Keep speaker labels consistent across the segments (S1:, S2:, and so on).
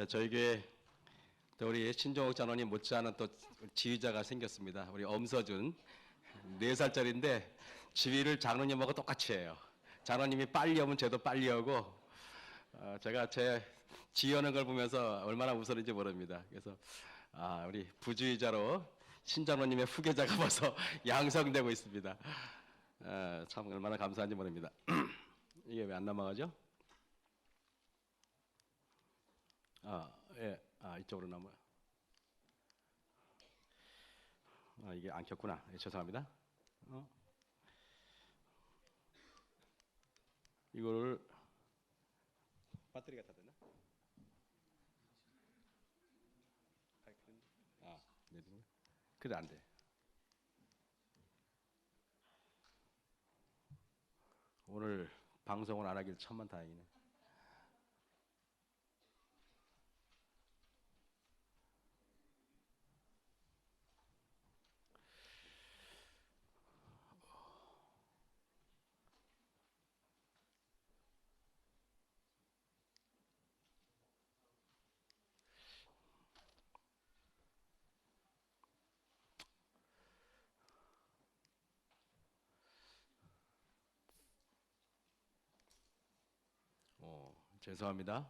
S1: 저희 교회 또 우리 신종옥 장로님 못지않은 또 지휘자가 생겼습니다. 우리 엄서준 4살짜리인데 지휘를 장로님하고 똑같이 해요. 장로님이 빨리 오면 저도 빨리 오고 제가 제 지휘하는 걸 보면서 얼마나 웃었는지 모릅니다. 그래서 우리 부지휘자로 신장로님의 후계자가 벌써 양성되고 있습니다. 참 얼마나 감사한지 모릅니다. 이게 왜 안 넘어가죠? 예. 이쪽으로 넘어요. 이게 안 켰구나. 예, 죄송합니다. 이거를 배터리가 다 되나? 네. 그래 안 돼. 오늘 방송을 안 하길 천만 다행이네. 죄송합니다.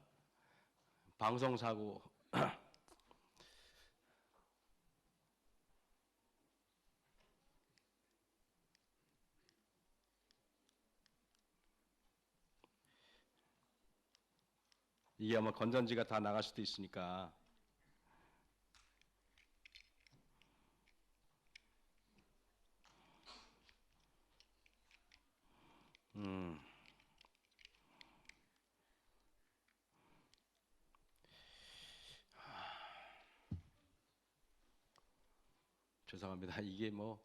S1: 방송 사고. 이게 아마 건전지가 다 나갈 수도 있으니까. 죄송합니다. 이게 뭐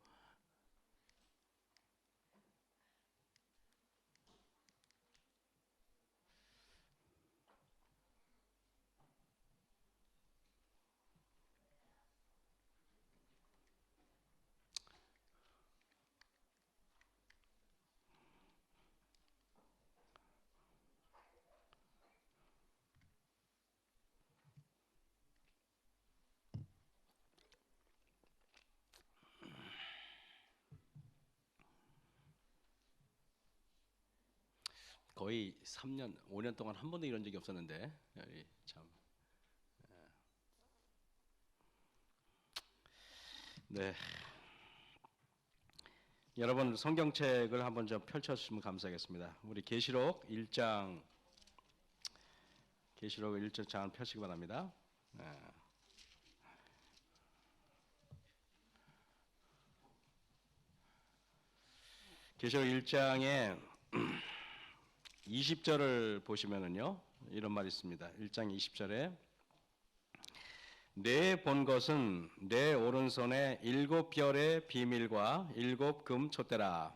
S1: 거의 3년, 5년 동안 한 번도 이런 적이 없었는데 참. 네. 여러분 성경책을 한번 좀 펼쳐주시면 감사하겠습니다. 우리 계시록 1장 펴시기 바랍니다. 계시록 1장에 20절을 보시면은요, 이런 말이 있습니다. 1장 20절에 내 본 것은 내 오른손에 7별의 비밀과 7금 촛대라.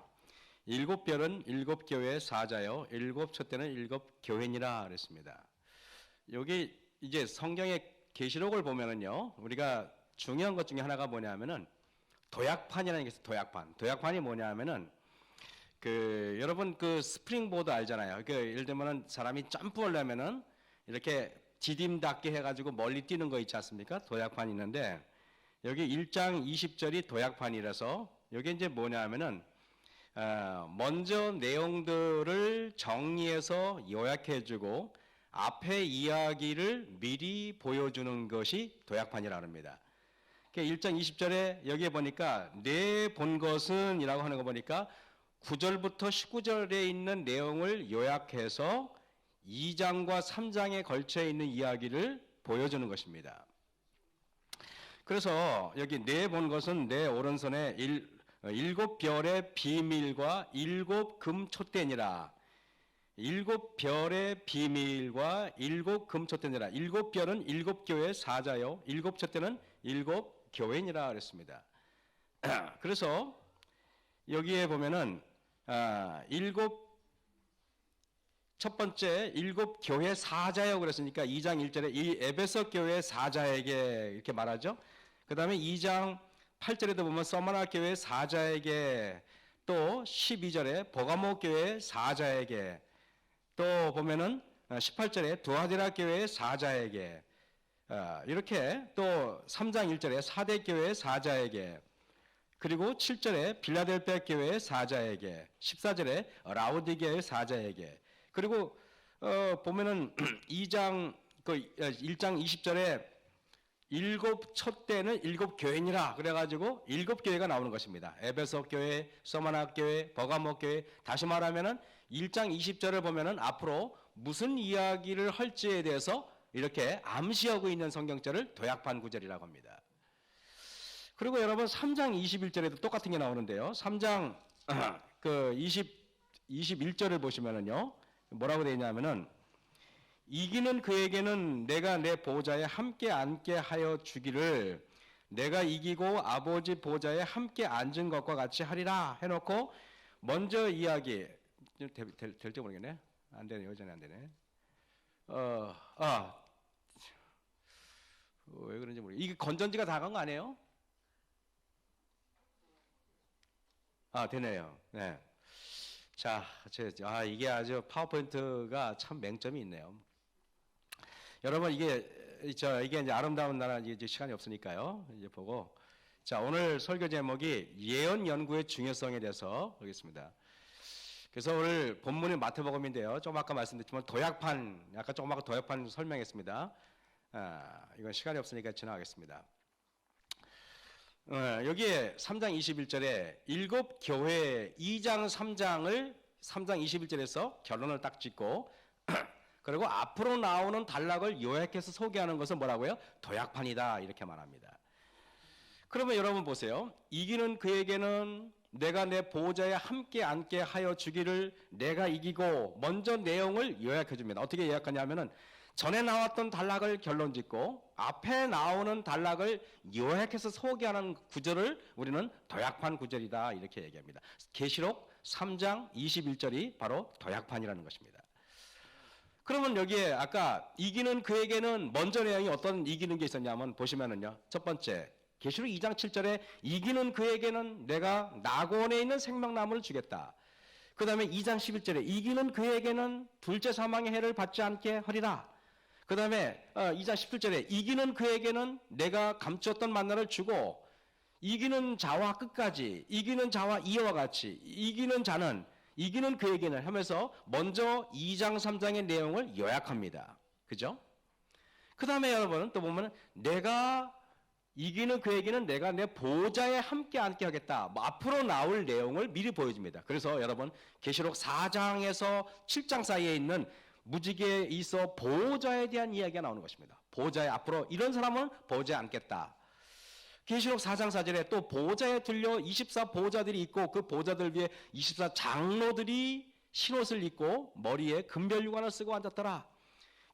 S1: 7별은 7교회의 사자요, 7촛대는 7교회니라 그랬습니다. 여기 이제 성경의 계시록을 보면은요, 우리가 중요한 것 중에 하나가 뭐냐면은 도약판이라는 게 있어요. 도약판이 뭐냐면은 여러분 스프링보드 알잖아요. 예를 들면은 사람이 점프하려면은 이렇게 디딤답게 해가지고 멀리 뛰는 거 있지 않습니까? 도약판이 있는데 여기 1장 20절이 도약판이라서 여기 이제 뭐냐면은 먼저 내용들을 정리해서 요약해주고 앞에 이야기를 미리 보여주는 것이 도약판이라고 합니다. 1장 20절에 여기에 보니까 내 본 것은 이라고 하는 거 보니까 9절부터 19절에 있는 내용을 요약해서 2장과 3장에 걸쳐 있는 이야기를 보여주는 것입니다. 그래서 여기 내 본 것은 내 오른손에 7별의 비밀과 7금 촛대니라. 7별의 비밀과 7금 촛대니라. 7별은 7교회의 사자요, 7촛대는 7교회니라 그랬습니다. 그래서 여기에 보면은 첫 번째 7교회 사자요 그랬으니까 2장 1절에 이 에베소 교회 사자에게 이렇게 말하죠. 그 다음에 2장 8절에도 보면 서머나 교회 사자에게, 또 12절에 버가모 교회 사자에게, 또 보면은 18절에 두아디라 교회 사자에게, 이렇게 또 3장 1절에 사대 교회의 사자에게, 그리고 7절에 빌라델피아 교회의 사자에게, 14절에 라오디게의 사자에게, 그리고 보면은 1장 20절에 일곱 촛대는 일곱 교회니라 그래가지고 일곱 교회가 나오는 것입니다. 에베소 교회, 서마나 교회, 버가모 교회. 다시 말하면은 1장 20절을 보면은 앞으로 무슨 이야기를 할지에 대해서 이렇게 암시하고 있는 성경절을 도약판 구절이라고 합니다. 그리고 여러분 3장 21절에도 똑같은 게 나오는데요. 3장 21절을 보시면은요, 뭐라고 되어 있냐면은, 이기는 그에게는 내가 내 보좌에 함께 앉게 하여 주기를 내가 이기고 아버지 보좌에 함께 앉은 것과 같이 하리라 해놓고, 먼저 이야기 될지 모르겠네. 안 되네. 여전히 안 되네. 왜 그런지 모르겠네. 이게 건전지가 다 간 거 아니에요? 되네요. 네. 자, 이게 아주 파워포인트가 참 맹점이 있네요. 여러분, 이게 이제 아름다운 나라, 이제 시간이 없으니까요. 이제 보고. 자, 오늘 설교 제목이 예언 연구의 중요성에 대해서 보겠습니다. 그래서 오늘 본문이 마태복음인데요. 좀 아까 말씀드렸지만 도약판, 아까 조금 아까 도약판 설명했습니다. 이건 시간이 없으니까 지나가겠습니다. 여기에 3장 21절에 일곱 교회 2장 3장을 3장 21절에서 결론을 딱 짓고 그리고 앞으로 나오는 단락을 요약해서 소개하는 것은 뭐라고요? 도약판이다 이렇게 말합니다. 그러면 여러분 보세요. 이기는 그에게는 내가 내 보좌에 함께 앉게 하여 주기를 내가 이기고, 먼저 내용을 요약해 줍니다. 어떻게 요약하냐면은 전에 나왔던 단락을 결론 짓고 앞에 나오는 단락을 요약해서 소개하는 구절을 우리는 도약판 구절이다 이렇게 얘기합니다. 계시록 3장 21절이 바로 도약판이라는 것입니다. 그러면 여기에 아까 이기는 그에게는 먼저 내용이 어떤 이기는 게 있었냐면 보시면은요. 첫 번째 계시록 2장 7절에 이기는 그에게는 내가 낙원에 있는 생명나무를 주겠다. 그 다음에 2장 11절에 이기는 그에게는 둘째 사망의 해를 받지 않게 하리라. 그 다음에 2장 17절에 이기는 그에게는 내가 감추었던 만나를 주고, 이기는 자와 끝까지, 이기는 자와 이와 같이, 이기는 자는, 이기는 그에게는 하면서 먼저 2장 3장의 내용을 요약합니다. 그죠? 그 다음에 여러분 또 보면 내가 이기는 그에게는 내가 내 보좌에 함께 앉게 하겠다. 앞으로 나올 내용을 미리 보여줍니다. 그래서 여러분 계시록 4장에서 7장 사이에 있는 무지개에 있어 보좌에 대한 이야기가 나오는 것입니다. 보좌에 앞으로 이런 사람은 보좌에 앉겠다. 계시록 4장 4절에 또 보좌에 들려 24 보좌들이 있고 그 보좌들 위에 24 장로들이 흰옷을 입고 머리에 금별유관을 쓰고 앉았더라.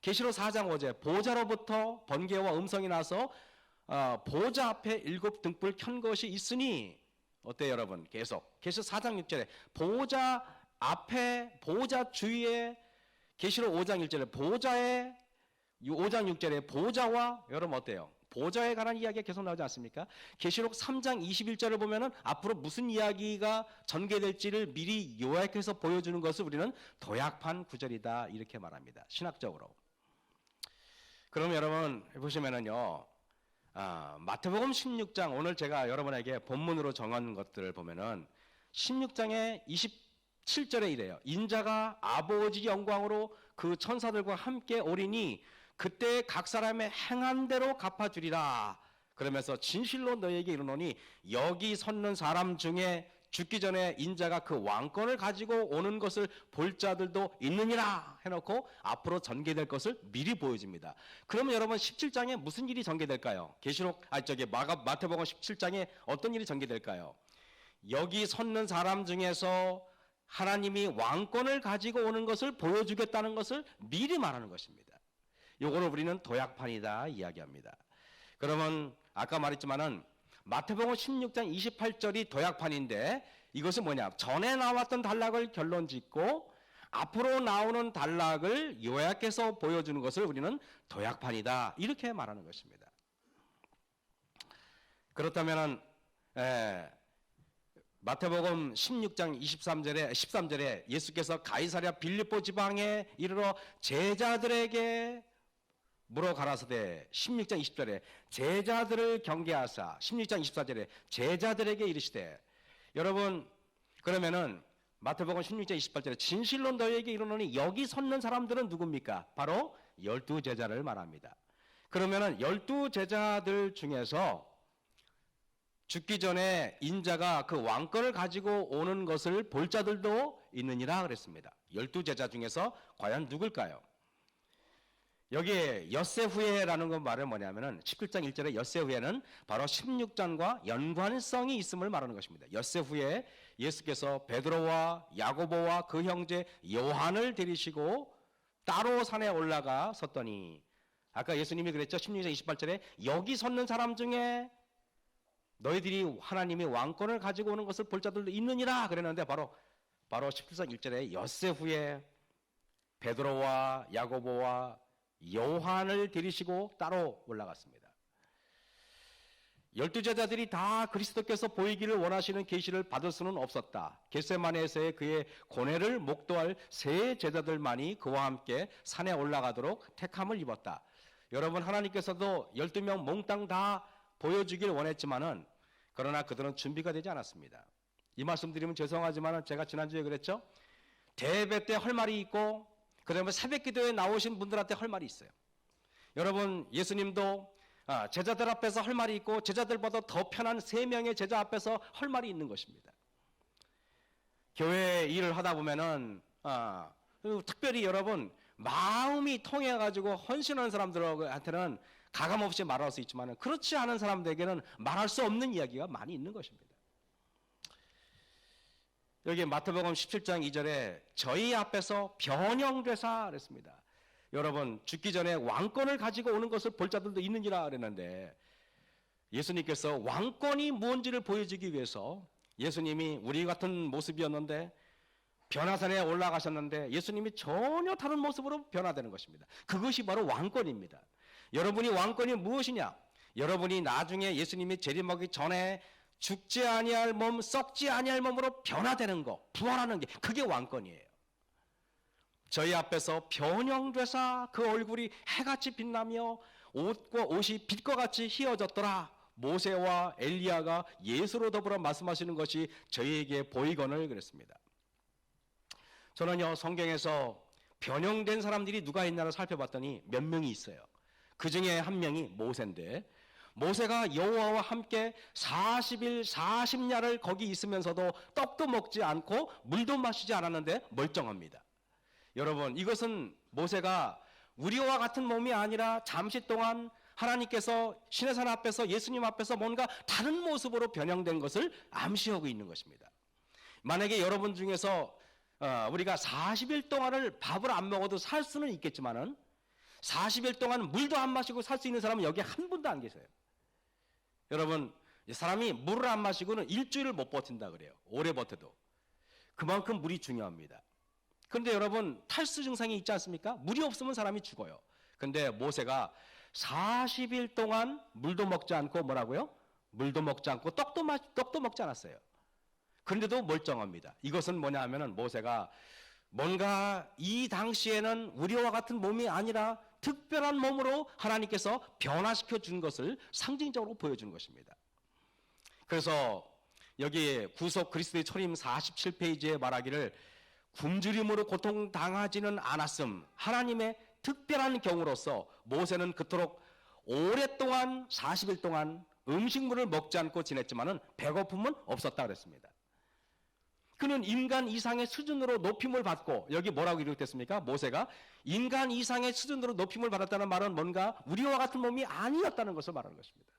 S1: 계시록 4장 5절 보좌로부터 번개와 음성이 나서 보좌 앞에 7 등불 켠 것이 있으니, 어때요 여러분? 계속 계시록 4장 6절에 보좌 앞에 보좌 주위에, 계시록 5장 1절에 보좌에, 5장 6절에 보좌와, 여러분 어때요? 보좌에 관한 이야기가 계속 나오지 않습니까? 계시록 3장 21절을 보면은 앞으로 무슨 이야기가 전개될지를 미리 요약해서 보여주는 것을 우리는 도약판 구절이다 이렇게 말합니다. 신학적으로. 그럼 여러분 보시면은요, 마태복음 16장, 오늘 제가 여러분에게 본문으로 정한 것들을 보면은 16장의 27절에 이래요. 인자가 아버지 영광으로 그 천사들과 함께 오리니 그때 각 사람의 행한 대로 갚아주리라. 그러면서 진실로 너희에게 이르노니 여기 섰는 사람 중에 죽기 전에 인자가 그 왕권을 가지고 오는 것을 볼 자들도 있느니라 해놓고 앞으로 전개될 것을 미리 보여줍니다. 그러면 여러분 17장에 무슨 일이 전개될까요? 마태복음 17장에 어떤 일이 전개될까요? 여기 섰는 사람 중에서 하나님이 왕권을 가지고 오는 것을 보여주겠다는 것을 미리 말하는 것입니다. 요거를 우리는 도약판이다 이야기합니다. 그러면 아까 말했지만은 마태복음 16장 28절이 도약판인데 이것은 뭐냐? 전에 나왔던 단락을 결론 짓고 앞으로 나오는 단락을 요약해서 보여주는 것을 우리는 도약판이다 이렇게 말하는 것입니다. 그렇다면은 마태복음 16장 13절에 예수께서 가이사랴 빌립보 지방에 이르러 제자들에게 물어 가라사대 16장 20절에 제자들을 경계하사 16장 24절에 제자들에게 이르시되 여러분 그러면은 마태복음 16장 28절에 진실로 너희에게 이르노니 여기 섰는 사람들은 누굽니까? 바로 12제자를 말합니다. 그러면은 12제자들 중에서 죽기 전에 인자가 그 왕권을 가지고 오는 것을 볼 자들도 있느니라 그랬습니다. 12제자 중에서 과연 누굴까요? 여기에 엿새 후에라는 건 말은 뭐냐면은 17장 1절에 엿새 후에는 바로 16장과 연관성이 있음을 말하는 것입니다. 엿새 후에 예수께서 베드로와 야고보와 그 형제 요한을 데리시고 따로 산에 올라가 섰더니 아까 예수님이 그랬죠. 16장 28절에 여기 섰는 사람 중에 너희들이 하나님이 왕권을 가지고 오는 것을 볼 자들도 있느니라 그랬는데 바로 17장 1절에 엿새 후에 베드로와 야고보와 요한을 데리시고 따로 올라갔습니다. 12제자들이 다 그리스도께서 보이기를 원하시는 계시를 받을 수는 없었다. 겟세마네에서의 그의 고뇌를 목도할 세 제자들만이 그와 함께 산에 올라가도록 택함을 입었다. 여러분 하나님께서도 12명 몽땅 다 보여주길 원했지만은 그러나 그들은 준비가 되지 않았습니다. 이 말씀 드리면 죄송하지만은 제가 지난주에 그랬죠. 대배 때 할 말이 있고 그다음에 새벽 기도에 나오신 분들한테 할 말이 있어요. 여러분 예수님도 제자들 앞에서 할 말이 있고 제자들보다 더 편한 3명의 제자 앞에서 할 말이 있는 것입니다. 교회 일을 하다 보면은 특별히 여러분 마음이 통해가지고 헌신하는 사람들한테는 가감없이 말할 수 있지만 그렇지 않은 사람들에게는 말할 수 없는 이야기가 많이 있는 것입니다. 여기 마태복음 17장 2절에 저희 앞에서 변형되사 그랬습니다. 여러분 죽기 전에 왕권을 가지고 오는 것을 볼 자들도 있느니라 그랬는데 예수님께서 왕권이 무엇인지를 보여주기 위해서 예수님이 우리 같은 모습이었는데 변화산에 올라가셨는데 예수님이 전혀 다른 모습으로 변화되는 것입니다. 그것이 바로 왕권입니다. 여러분이 왕권이 무엇이냐? 여러분이 나중에 예수님이 재림하기 전에 죽지 아니할 몸, 썩지 아니할 몸으로 변화되는 것, 부활하는 게 그게 왕권이에요. 저희 앞에서 변형되사 그 얼굴이 해같이 빛나며 옷이 빛과 같이 휘어졌더라. 모세와 엘리야가 예수로 더불어 말씀하시는 것이 저희에게 보이거늘 그랬습니다. 저는요 성경에서 변형된 사람들이 누가 있나를 살펴봤더니 몇 명이 있어요. 그 중에 한 명이 모세인데 모세가 여호와와 함께 40일 40야를 거기 있으면서도 떡도 먹지 않고 물도 마시지 않았는데 멀쩡합니다. 여러분 이것은 모세가 우리와 같은 몸이 아니라 잠시 동안 하나님께서 시내산 앞에서 예수님 앞에서 뭔가 다른 모습으로 변형된 것을 암시하고 있는 것입니다. 만약에 여러분 중에서 우리가 40일 동안을 밥을 안 먹어도 살 수는 있겠지만은 40일 동안 물도 안 마시고 살 수 있는 사람은 여기 한 분도 안 계세요. 여러분 사람이 물을 안 마시고는 일주일을 못 버틴다 그래요. 오래 버텨도. 그만큼 물이 중요합니다. 그런데 여러분 탈수 증상이 있지 않습니까? 물이 없으면 사람이 죽어요. 근데 모세가 40일 동안 물도 먹지 않고 뭐라고요? 물도 먹지 않고 떡도 먹지 않았어요. 그런데도 멀쩡합니다. 이것은 뭐냐 하면은 모세가 뭔가 이 당시에는 우리와 같은 몸이 아니라 특별한 몸으로 하나님께서 변화시켜 준 것을 상징적으로 보여주는 것입니다. 그래서 여기 구속 그리스도의 초림 47페이지에 말하기를 굶주림으로 고통당하지는 않았음 하나님의 특별한 경우로서 모세는 그토록 오랫동안 40일 동안 음식물을 먹지 않고 지냈지만은 배고픔은 없었다 그랬습니다. 그는 인간 이상의 수준으로 높임을 받고 여기 뭐라고 기록됐습니까? 모세가 인간 이상의 수준으로 높임을 받았다는 말은 뭔가 우리와 같은 몸이 아니었다는 것을 말하는 것입니다.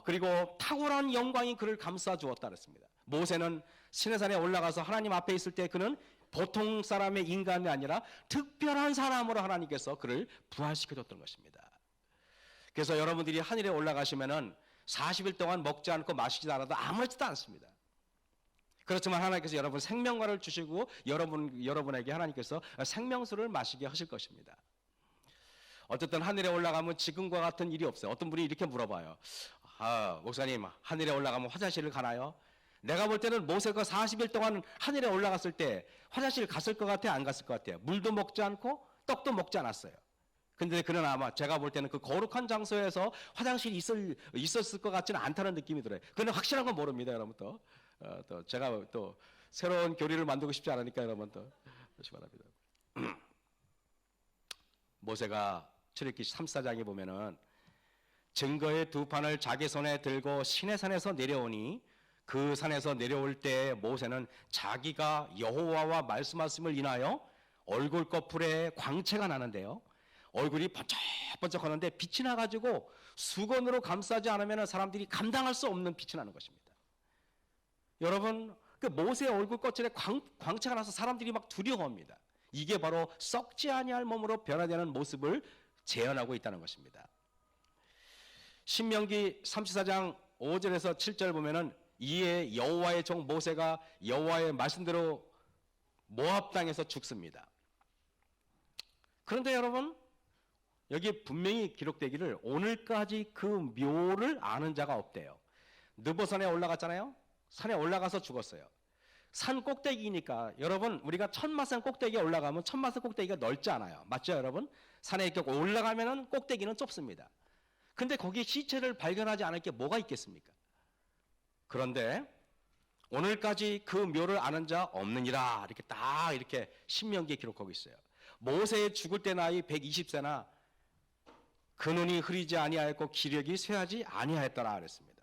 S1: 그리고 탁월한 영광이 그를 감싸 주었다 그랬습니다. 모세는 시내산에 올라가서 하나님 앞에 있을 때 그는 보통 사람의 인간이 아니라 특별한 사람으로 하나님께서 그를 부활시켜 줬던 것입니다. 그래서 여러분들이 하늘에 올라가시면은 40일 동안 먹지 않고 마시지 않아도 아무렇지도 않습니다. 그렇지만 하나님께서 여러분 생명과를 주시고 여러분에게 하나님께서 생명수를 마시게 하실 것입니다. 어쨌든 하늘에 올라가면 지금과 같은 일이 없어요. 어떤 분이 이렇게 물어봐요. 목사님 하늘에 올라가면 화장실을 가나요? 내가 볼 때는 모세가 40일 동안 하늘에 올라갔을 때 화장실 갔을 것 같아요? 안 갔을 것 같아요? 물도 먹지 않고 떡도 먹지 않았어요. 근데 그는 아마 제가 볼 때는 그 거룩한 장소에서 화장실이 있었을 것 같지는 않다는 느낌이 들어요. 그는 확실한 건 모릅니다, 여러분. 또 제가 또 새로운 교리를 만들고 싶지 않으니까 여러분 또 하시 바랍니다. 모세가 출애굽기 3사장에 보면은 증거의 두 판을 자기 손에 들고 시내산에서 내려오니 그 산에서 내려올 때 모세는 자기가 여호와와 말씀하심을 인하여 얼굴 거풀에 광채가 나는데요. 얼굴이 번쩍번쩍하는데 빛이 나가지고 수건으로 감싸지 않으면 사람들이 감당할 수 없는 빛이 나는 것입니다. 여러분, 그 모세의 얼굴 거풀에 광채가 나서 사람들이 막 두려워합니다. 이게 바로 썩지 아니할 몸으로 변화되는 모습을 재현하고 있다는 것입니다. 신명기 34장 5절에서 7절 보면은 이에 여호와의 종 모세가 여호와의 말씀대로 모압 땅에서 죽습니다. 그런데 여러분, 여기 분명히 기록되기를 오늘까지 그 묘를 아는 자가 없대요. 느보산에 올라갔잖아요. 산에 올라가서 죽었어요. 산 꼭대기니까 여러분, 우리가 천마산 꼭대기에 올라가면 천마산 꼭대기가 넓지 않아요. 맞죠, 여러분? 산에 이렇게 올라가면은 꼭대기는 좁습니다. 근데 거기에 시체를 발견하지 않을 게 뭐가 있겠습니까? 그런데 오늘까지 그 묘를 아는 자 없느니라, 이렇게 딱 이렇게 신명기에 기록하고 있어요. 모세의 죽을 때 나이 120세나 그 눈이 흐리지 아니하였고 기력이 쇠하지 아니하였더라 그랬습니다.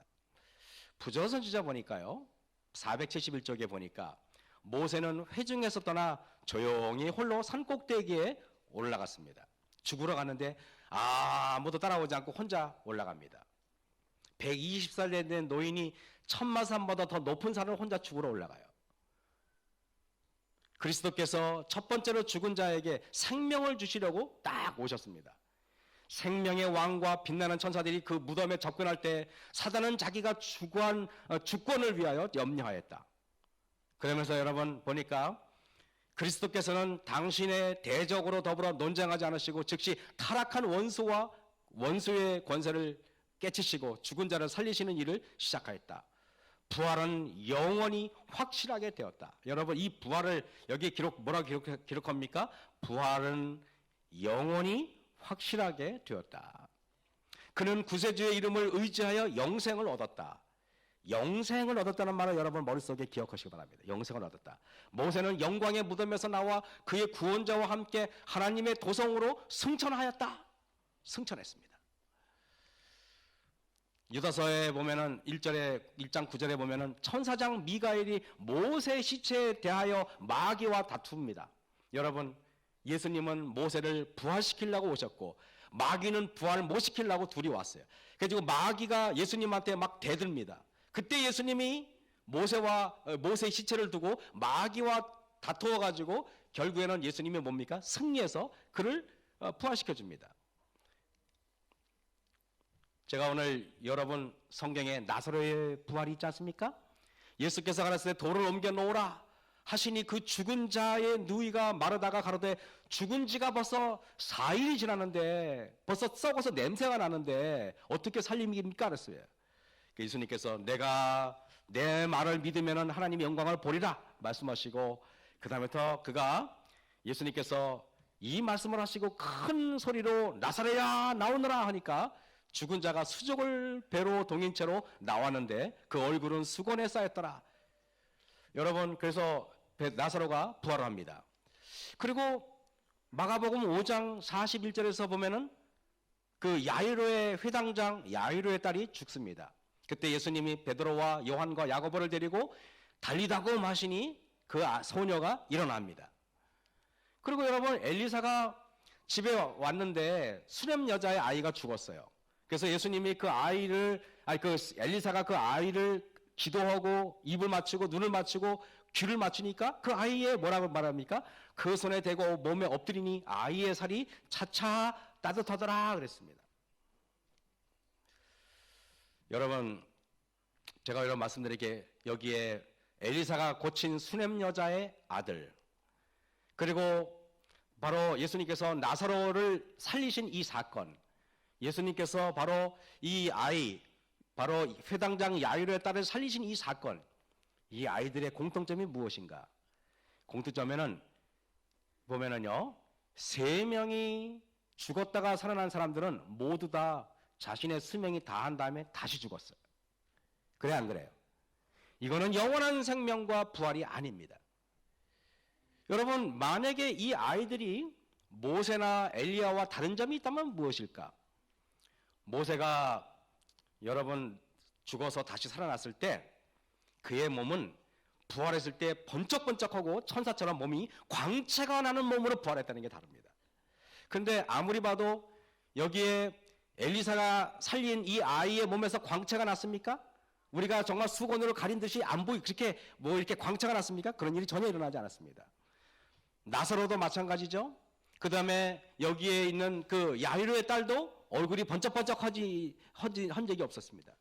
S1: 부조선지자 보니까요, 471쪽에 보니까 모세는 회중에서 떠나 조용히 홀로 산 꼭대기에 올라갔습니다. 죽으러 갔는데 아무도 따라오지 않고 혼자 올라갑니다. 120살 된 노인이 천마산보다 더 높은 산을 혼자 죽으러 올라가요. 그리스도께서 첫 번째로 죽은 자에게 생명을 주시려고 딱 오셨습니다. 생명의 왕과 빛나는 천사들이 그 무덤에 접근할 때 사단은 자기가 주권을 위하여 염려하였다. 그러면서 여러분 보니까 그리스도께서는 당신의 대적으로 더불어 논쟁하지 않으시고 즉시 타락한 원수의 권세를 깨치시고 죽은 자를 살리시는 일을 시작하였다. 부활은 영원히 확실하게 되었다. 여러분, 이 부활을 여기 뭐라고 기록합니까? 부활은 영원히 확실하게 되었다. 그는 구세주의 이름을 의지하여 영생을 얻었다. 영생을 얻었다는 말을 여러분 머릿속에 기억하시기 바랍니다. 영생을 얻었다. 모세는 영광의 무덤에서 나와 그의 구원자와 함께 하나님의 도성으로 승천하였다. 승천했습니다. 유다서에 보면은 1장 9절에 보면은 천사장 미가엘이 모세 시체에 대하여 마귀와 다툽니다. 여러분, 예수님은 모세를 부활시키려고 오셨고 마귀는 부활 못 시키려고 둘이 왔어요. 그래서 마귀가 예수님한테 막 대듭니다. 그때 예수님이 모세의 시체를 두고 마귀와 다투어 가지고 결국에는 예수님이 뭡니까? 승리해서 그를 부활시켜 줍니다. 제가 오늘 여러분 성경에 나사로의 부활이 있지 않습니까? 예수께서 가라사대 돌을 옮겨 놓으라 하시니 그 죽은 자의 누이가 마르다가 가로되 죽은 지가 벌써 4일이 지났는데 벌써 썩어서 냄새가 나는데 어떻게 살림입니까? 그랬어요. 예수님께서 내가 내 말을 믿으면 하나님의 영광을 보리라 말씀하시고 그 다음부터 예수님께서 이 말씀을 하시고 큰 소리로 나사로야 나오너라 하니까 죽은 자가 수족을 배로 동인 채로 나왔는데 그 얼굴은 수건에 쌓였더라. 여러분, 그래서 나사로가 부활합니다. 그리고 마가복음 5장 41절에서 보면은 그 야이로의 회당장 야이로의 딸이 죽습니다. 그때 예수님이 베드로와 요한과 야고보를 데리고 달리다고 하시니 그 소녀가 일어납니다. 그리고 여러분, 엘리사가 집에 왔는데 수렘 여자의 아이가 죽었어요. 그래서 예수님이 엘리사가 그 아이를 기도하고 입을 맞추고 눈을 맞추고 귀를 맞추니까 그 아이의 뭐라고 말합니까? 그 손에 대고 몸에 엎드리니 아이의 살이 차차 따뜻하더라 그랬습니다. 여러분, 제가 이런 말씀드리게 여기에 엘리사가 고친 수냄 여자의 아들, 그리고 바로 예수님께서 나사로를 살리신 이 사건, 예수님께서 바로 이 아이, 바로 회당장 야이로의 딸을 살리신 이 사건, 이 아이들의 공통점이 무엇인가? 공통점에는 보면은요, 3명이 죽었다가 살아난 사람들은 모두 다 자신의 수명이 다한 다음에 다시 죽었어요. 그래 안 그래요? 이거는 영원한 생명과 부활이 아닙니다. 여러분, 만약에 이 아이들이 모세나 엘리야와 다른 점이 있다면 무엇일까? 모세가 여러분 죽어서 다시 살아났을 때 그의 몸은 부활했을 때 번쩍번쩍하고 천사처럼 몸이 광채가 나는 몸으로 부활했다는 게 다릅니다. 근데 아무리 봐도 여기에 엘리사가 살린 이 아이의 몸에서 광채가 났습니까? 우리가 정말 수건으로 가린 듯이 안 보이 그렇게 뭐 이렇게 광채가 났습니까? 그런 일이 전혀 일어나지 않았습니다. 나사로도 마찬가지죠. 그 다음에 여기에 있는 그 야이로의 딸도 얼굴이 번쩍번쩍한 적이 없었습니다.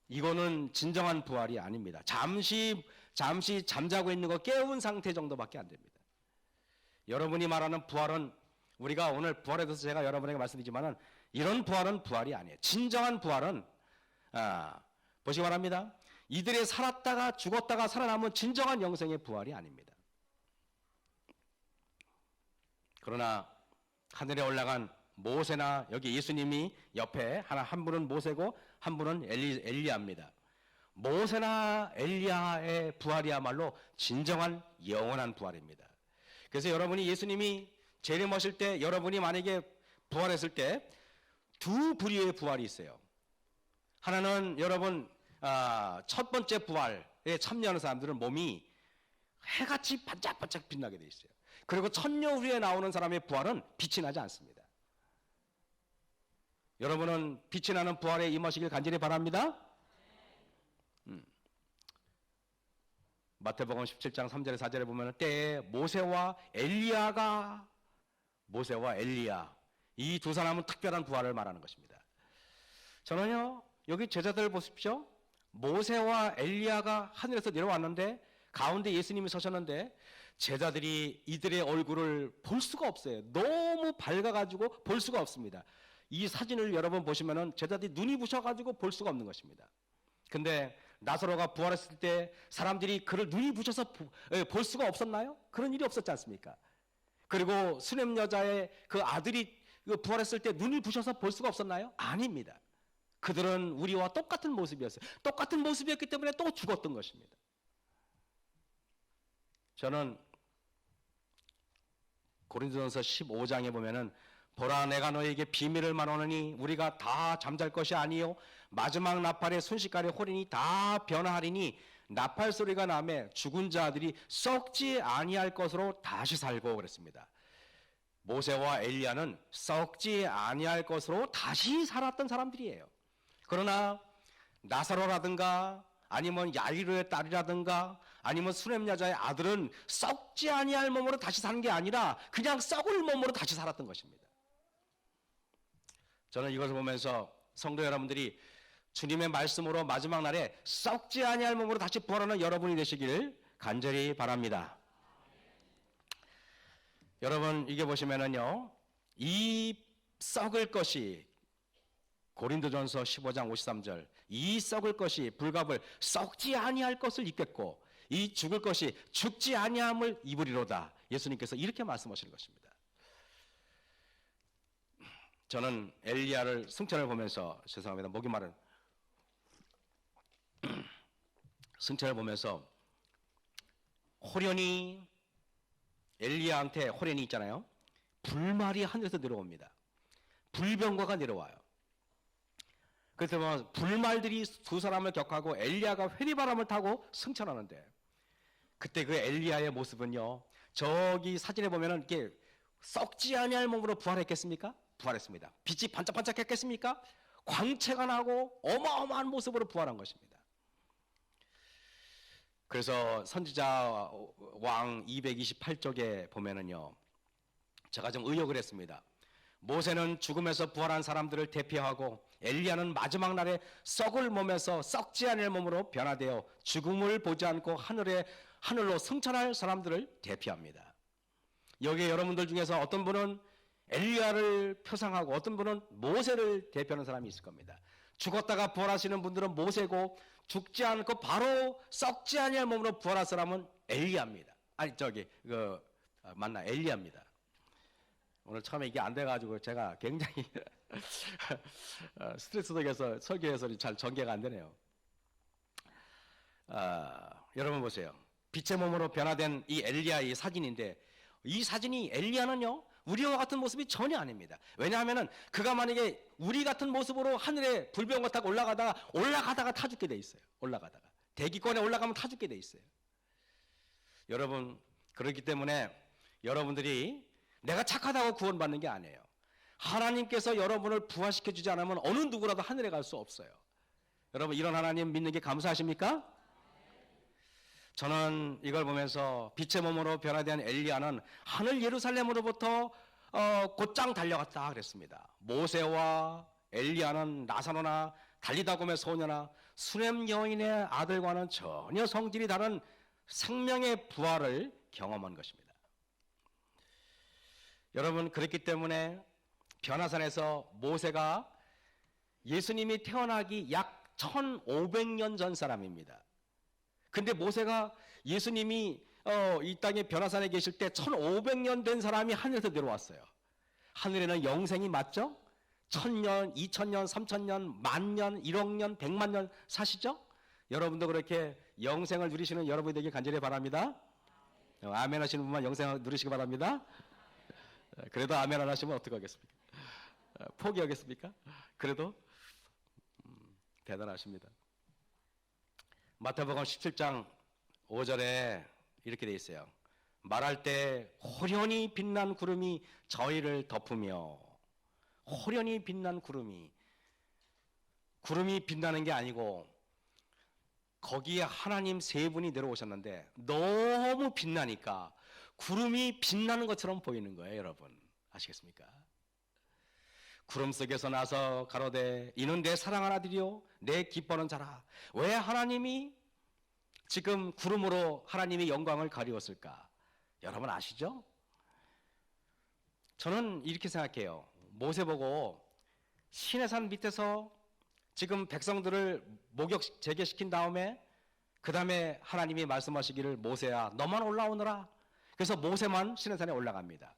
S1: 이거는 진정한 부활이 아닙니다. 잠시 잠자고 있는 거 깨운 상태 정도밖에 안 됩니다. 여러분이 말하는 부활은 우리가 오늘 부활에 대해서 제가 여러분에게 말씀드리지만은 이런 부활은 부활이 아니에요. 진정한 부활은 보시기 바랍니다. 이들이 살았다가 죽었다가 살아남은 진정한 영생의 부활이 아닙니다. 그러나 하늘에 올라간 모세나 여기 예수님이 옆에 한 분은 모세고 한 분은 엘리야입니다. 모세나 엘리야의 부활이야말로 진정한 영원한 부활입니다. 그래서 여러분이 예수님이 재림하실 때 여러분이 만약에 부활했을 때 두 부류의 부활이 있어요. 하나는 여러분 첫 번째 부활에 참여하는 사람들은 몸이 해같이 반짝반짝 빛나게 돼 있어요. 그리고 천년 후에 나오는 사람의 부활은 빛이 나지 않습니다. 여러분은 빛이 나는 부활에 임하시길 간절히 바랍니다. 마태복음 17장 3절에 4절에 보면 때에 모세와 엘리야 이 두 사람은 특별한 부활을 말하는 것입니다. 저는요 여기 제자들 보십시오. 모세와 엘리야가 하늘에서 내려왔는데 가운데 예수님이 서셨는데 제자들이 이들의 얼굴을 볼 수가 없어요. 너무 밝아가지고 볼 수가 없습니다. 이 사진을 여러분 보시면은 제자들이 눈이 부셔가지고 볼 수가 없는 것입니다. 근데 나사로가 부활했을 때 사람들이 그를 눈이 부셔서 볼 수가 없었나요? 그런 일이 없었지 않습니까? 그리고 수냄 여자의 그 아들이 부활했을 때 눈이 부셔서 볼 수가 없었나요? 아닙니다. 그들은 우리와 똑같은 모습이었어요. 똑같은 모습이었기 때문에 또 죽었던 것입니다. 저는 고린도전서 15장에 보면은 보라 내가 너에게 비밀을 말하노니 우리가 다 잠잘 것이 아니요 마지막 나팔의 순식간에 호련히 다 변화하리니 나팔 소리가 나매 죽은 자들이 썩지 아니할 것으로 다시 살고 그랬습니다. 모세와 엘리야는 썩지 아니할 것으로 다시 살았던 사람들이에요. 그러나 나사로라든가 아니면 야이로의 딸이라든가 아니면 수냄 여자의 아들은 썩지 아니할 몸으로 다시 사는 게 아니라 그냥 썩을 몸으로 다시 살았던 것입니다. 저는 이것을 보면서 성도 여러분들이 주님의 말씀으로 마지막 날에 썩지 아니할 몸으로 다시 부활하는 여러분이 되시길 간절히 바랍니다. 여러분 이게 보시면은요 이 썩을 것이 고린도전서 15장 53절 이 썩을 것이 불갑을 썩지 아니할 것을 입겠고 이 죽을 것이 죽지 아니함을 입으리로다. 예수님께서 이렇게 말씀하시는 것입니다. 저는 엘리야를 승천을 보면서 죄송합니다. 목이 마른 승천을 보면서 호련히 엘리야한테 호련히 있잖아요. 불말이 하늘에서 내려옵니다. 불병과가 내려와요. 그래서 뭐 불말들이 두 사람을 격하고 엘리야가 회리바람을 타고 승천하는데 그때 그 엘리야의 모습은요. 저기 사진에 보면은 이렇게 썩지 아니할 몸으로 부활했겠습니까? 부활했습니다. 빛이 반짝반짝했겠습니까? 광채가 나고 어마어마한 모습으로 부활한 것입니다. 그래서 선지자 왕 228쪽에 보면은요. 제가 좀 의역을 했습니다. 모세는 죽음에서 부활한 사람들을 대표하고 엘리야는 마지막 날에 썩을 몸에서 썩지 않을 몸으로 변화되어 죽음을 보지 않고 하늘로 승천할 사람들을 대표합니다. 여기에 여러분들 중에서 어떤 분은 엘리야를 표상하고 어떤 분은 모세를 대표하는 사람이 있을 겁니다. 죽었다가 부활하시는 분들은 모세고 죽지 않고 바로 썩지 아니할 몸으로 부활할 사람은 엘리야입니다. 아니 엘리야입니다. 오늘 처음에 이게 안 돼가지고 제가 굉장히 스트레스 속에서 설교해서 잘 전개가 안 되네요. 여러분 보세요. 빛의 몸으로 변화된 이 엘리야 이 사진인데, 이 사진이 엘리야는요 우리와 같은 모습이 전혀 아닙니다. 왜냐하면은 그가 만약에 우리 같은 모습으로 하늘에 불병거 타고 올라가다가 타 죽게 돼 있어요. 올라가다가 대기권에 올라가면 타 죽게 돼 있어요. 여러분, 그렇기 때문에 여러분들이 내가 착하다고 구원받는 게 아니에요. 하나님께서 여러분을 부활시켜 주지 않으면 어느 누구라도 하늘에 갈 수 없어요. 여러분, 이런 하나님 믿는 게 감사하십니까? 저는 이걸 보면서 빛의 몸으로 변화된 엘리야는 하늘 예루살렘으로부터 곧장 달려갔다 그랬습니다. 모세와 엘리야는 나사로나 달리다곰의 소녀나 수렘 여인의 아들과는 전혀 성질이 다른 생명의 부활을 경험한 것입니다. 여러분, 그렇기 때문에 변화산에서 모세가 예수님이 태어나기 약 1500년 전 사람입니다. 근데 모세가 예수님이 이 땅에 변화산에 계실 때 1500년 된 사람이 하늘에서 내려왔어요. 하늘에는 영생이 맞죠? 1000년, 2000년, 3000년, 만년, 1억년, 100만년 사시죠? 여러분도 그렇게 영생을 누리시는 여러분이 되길 간절히 바랍니다. 아멘 하시는 분만 영생을 누리시기 바랍니다. 그래도 아멘 안 하시면 어떻게 하겠습니까? 포기하겠습니까? 그래도 대단하십니다. 마태복음 17장 5절에 이렇게 돼 있어요. 말할 때 호련히 빛난 구름이 저희를 덮으며, 호련히 빛난 구름이 빛나는 게 아니고 거기에 하나님 세 분이 내려오셨는데 너무 빛나니까 구름이 빛나는 것처럼 보이는 거예요. 여러분 아시겠습니까? 구름 속에서 나서 가로되 이는 내 사랑하는 아들이요 내 기뻐하는 자라. 왜 하나님이 지금 구름으로 하나님의 영광을 가리웠을까? 여러분 아시죠? 저는 이렇게 생각해요. 모세 보고 시내산 밑에서 지금 백성들을 목욕 재개시킨 다음에 그 다음에 하나님이 말씀하시기를 모세야 너만 올라오너라. 그래서 모세만 시내산에 올라갑니다.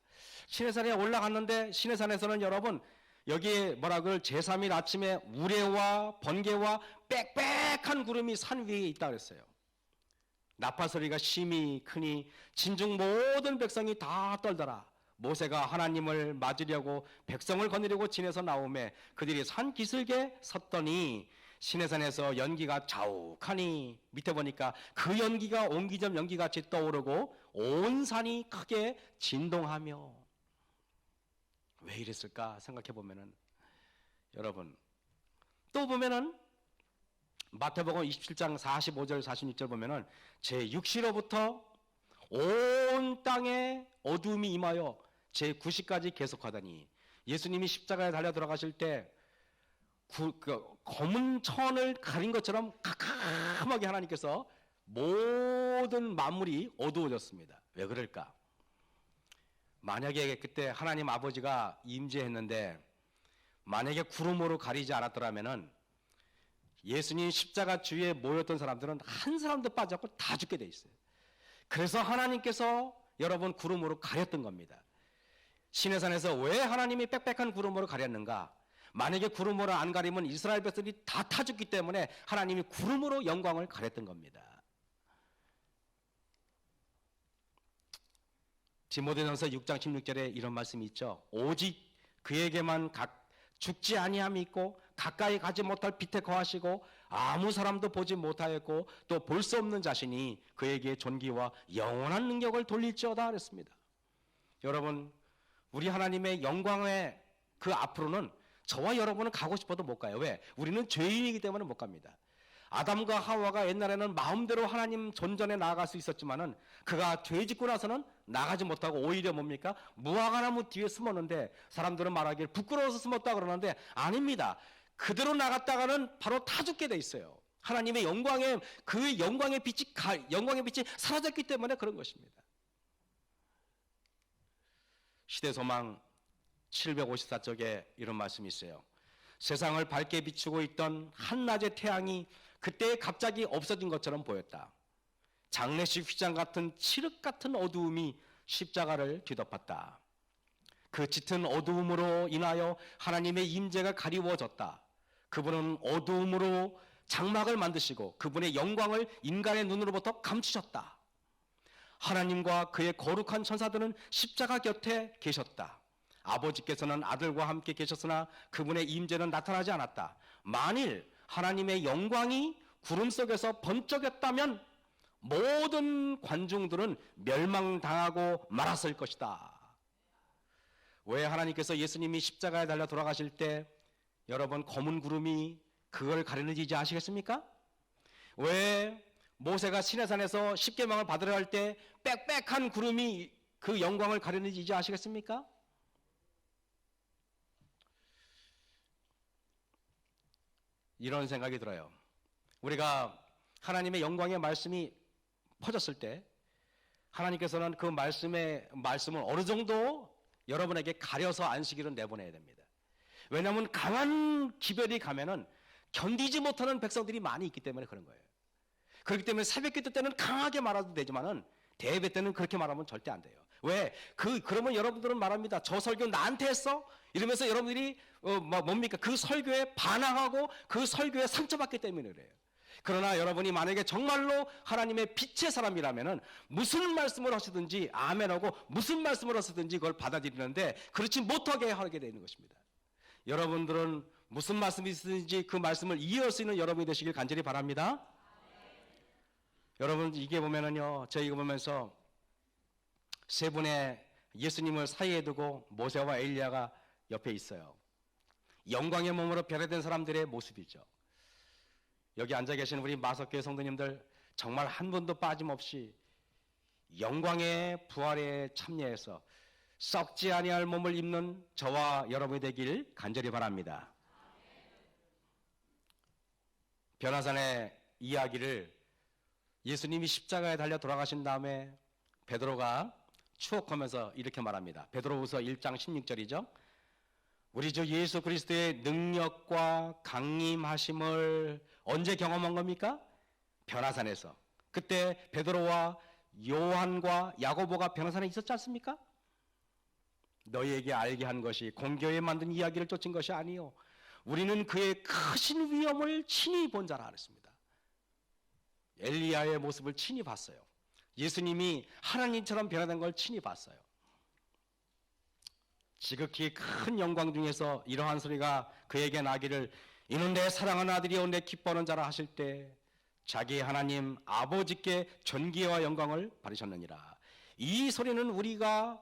S1: 시내산에 올라갔는데 시내산에서는 여러분 여기에 뭐라 그럴 제3일 아침에 우레와 번개와 빽빽한 구름이 산 위에 있다 그랬어요. 나팔 소리가 심히 크니 진중 모든 백성이 다 떨더라. 모세가 하나님을 맞으려고 백성을 거느리고 진에서 나오매 그들이 산 기슭에 섰더니 시내산에서 연기가 자욱하니 밑에 보니까 그 연기가 옹기점 연기같이 떠오르고 온 산이 크게 진동하며. 왜 이랬을까 생각해 보면은 여러분 또 보면은 마태복음 27장 45절 46절 보면은 제6시로부터 온 땅에 어두움이 임하여 제9시까지 계속하더니 예수님이 십자가에 달려 들어가실 때 검은 천을 가린 것처럼 캄캄하게 하나님께서 모든 만물이 어두워졌습니다. 왜 그럴까? 만약에 그때 하나님 아버지가 임재했는데 만약에 구름으로 가리지 않았더라면은 예수님 십자가 주위에 모였던 사람들은 한 사람도 빠졌고 다 죽게 돼 있어요. 그래서 하나님께서 여러분 구름으로 가렸던 겁니다. 시내산에서 왜 하나님이 빽빽한 구름으로 가렸는가? 만약에 구름으로 안 가리면 이스라엘 백성들이 다 타 죽기 때문에 하나님이 구름으로 영광을 가렸던 겁니다. 디모데전서 6장 16절에 이런 말씀이 있죠. 오직 그에게만 죽지 아니함이 있고 가까이 가지 못할 빛에 거하시고 아무 사람도 보지 못하였고 또 볼 수 없는 자신이 그에게 존귀와 영원한 능력을 돌릴지어다 그랬습니다. 여러분 우리 하나님의 영광의 그 앞으로는 저와 여러분은 가고 싶어도 못 가요. 왜? 우리는 죄인이기 때문에 못 갑니다. 아담과 하와가 옛날에는 마음대로 하나님 존전에 나아갈 수 있었지만은 그가 죄 짓고 나서는 나가지 못하고 오히려 뭡니까? 무화과나무 뒤에 숨었는데 사람들은 말하기를 부끄러워서 숨었다 그러는데 아닙니다. 그대로 나갔다가는 바로 타 죽게 돼 있어요. 하나님의 그 영광의 빛이 사라졌기 때문에 그런 것입니다. 시대소망 754쪽에 이런 말씀이 있어요. 세상을 밝게 비추고 있던 한낮의 태양이 그때 갑자기 없어진 것처럼 보였다. 장례식 휘장 같은 칠흑 같은 어두움이 십자가를 뒤덮었다. 그 짙은 어두움으로 인하여 하나님의 임재가 가리워졌다. 그분은 어두움으로 장막을 만드시고 그분의 영광을 인간의 눈으로부터 감추셨다. 하나님과 그의 거룩한 천사들은 십자가 곁에 계셨다. 아버지께서는 아들과 함께 계셨으나 그분의 임재는 나타나지 않았다. 만일 하나님의 영광이 구름 속에서 번쩍였다면 모든 관중들은 멸망당하고 말았을 것이다. 왜 하나님께서 예수님이 십자가에 달려 돌아가실 때 여러분 검은 구름이 그걸 가리는지 이제 아시겠습니까? 왜 모세가 시내산에서 십계명을 받으러 갈 때 빽빽한 구름이 그 영광을 가리는지 이제 아시겠습니까? 이런 생각이 들어요. 우리가 하나님의 영광의 말씀이 퍼졌을 때 하나님께서는 그 말씀을 어느 정도 여러분에게 가려서 안식일은 내보내야 됩니다. 왜냐하면 강한 기별이 가면은 견디지 못하는 백성들이 많이 있기 때문에 그런 거예요. 그렇기 때문에 새벽기도 때는 강하게 말해도 되지만은 대예배 때는 그렇게 말하면 절대 안 돼요. 왜? 그러면 여러분들은 말합니다. 저 설교 나한테 했어? 이러면서 여러분들이 뭡니까? 그 설교에 반항하고 그 설교에 상처받기 때문에 그래요. 그러나 여러분이 만약에 정말로 하나님의 빛의 사람이라면은 무슨 말씀을 하시든지 아멘하고 무슨 말씀을 하시든지 그걸 받아들이는데 그렇지 못하게 하게 되는 것입니다. 여러분들은 무슨 말씀이 있든지 그 말씀을 이해할 수 있는 여러분이 되시길 간절히 바랍니다. 여러분 이게 보면은요, 저 이거 보면서 세 분의 예수님을 사이에 두고 모세와 엘리야가 옆에 있어요. 영광의 몸으로 변화된 사람들의 모습이죠. 여기 앉아 계신 우리 마석교회 성도님들 정말 한 분도 빠짐없이 영광의 부활에 참여해서 썩지 아니할 몸을 입는 저와 여러분이 되길 간절히 바랍니다. 변화산의 이야기를 예수님이 십자가에 달려 돌아가신 다음에 베드로가 추억하면서 이렇게 말합니다. 베드로후서 1장 16절이죠. 우리 주 예수 그리스도의 능력과 강림하심을 언제 경험한 겁니까? 변화산에서. 그때 베드로와 요한과 야고보가 변화산에 있었지 않습니까? 너희에게 알게 한 것이 공교에 만든 이야기를 쫓은 것이 아니요 우리는 그의 크신 위엄을 친히 본 자라 그랬습니다. 엘리야의 모습을 친히 봤어요. 예수님이 하나님처럼 변화된 걸 친히 봤어요. 지극히 큰 영광 중에서 이러한 소리가 그에게 나기를 이는 내 사랑하는 아들이요 내 기뻐하는 자라 하실 때 자기 하나님 아버지께 존귀와 영광을 받으셨느니라. 이 소리는 우리가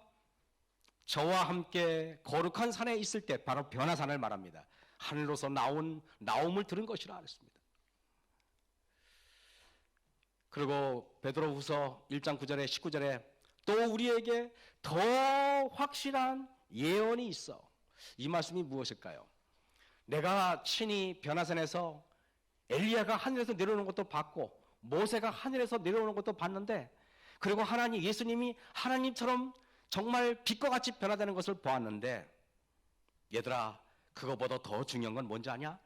S1: 저와 함께 거룩한 산에 있을 때 바로 변화산을 말합니다. 하늘로서 나옴을 들은 것이라 그랬습니다. 그리고 베드로후서 1장 9절에 19절에 또 우리에게 더 확실한 예언이 있어. 이 말씀이 무엇일까요? 내가 친히 변화산에서 엘리야가 하늘에서 내려오는 것도 봤고 모세가 하늘에서 내려오는 것도 봤는데 그리고 예수님이 하나님처럼 정말 빛과 같이 변화되는 것을 보았는데 얘들아 그거보다 더 중요한 건 뭔지 아냐?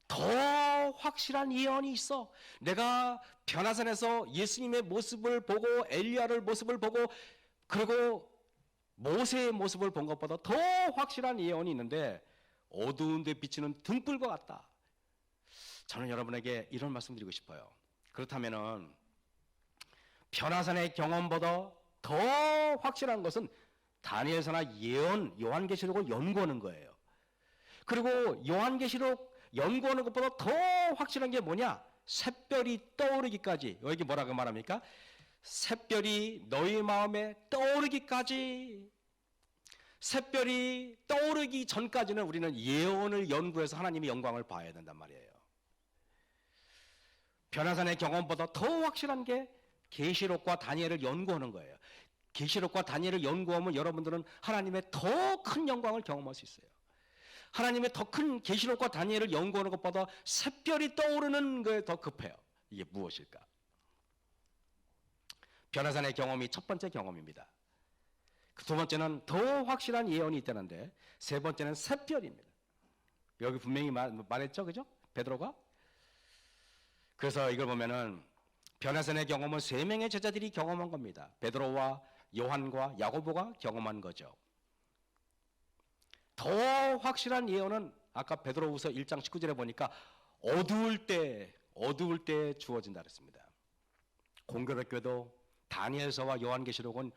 S1: 더 확실한 예언이 있어. 내가 변화산에서 예수님의 모습을 보고 엘리야를 모습을 보고 그리고 모세의 모습을 본 것보다 더 확실한 예언이 있는데 어두운 데 비치는 등불과 같다. 저는 여러분에게 이런 말씀 드리고 싶어요. 그렇다면은 변화산의 경험보다 더 확실한 것은 다니엘서나 예언, 요한계시록을 연구하는 거예요. 그리고 요한계시록 연구하는 것보다 더 확실한 게 뭐냐? 샛별이 떠오르기까지. 여기 뭐라고 말합니까? 샛별이 너희 마음에 떠오르기까지. 샛별이 떠오르기 전까지는 우리는 예언을 연구해서 하나님의 영광을 봐야 된단 말이에요. 변화산의 경험보다 더 확실한 게 계시록과 다니엘을 연구하는 거예요. 계시록과 다니엘을 연구하면 여러분들은 하나님의 더 큰 영광을 경험할 수 있어요. 하나님의 더 큰 계시록과 다니엘을 연구하는 것보다 샛별이 떠오르는 것에 더 급해요. 이게 무엇일까? 변화산의 경험이 첫 번째 경험입니다. 두 번째는 더 확실한 예언이 있다는데 세 번째는 샛별입니다. 여기 분명히 말했죠, 그죠? 베드로가. 그래서 이걸 보면은 변화산의 경험은 세 명의 제자들이 경험한 겁니다. 베드로와 요한과 야고보가 경험한 거죠. 더 확실한 예언은 아까 베드로후서 1장 19절에 보니까 어두울 때 주어진다 그랬습니다. 공교롭게도 다니엘서와 요한계시록은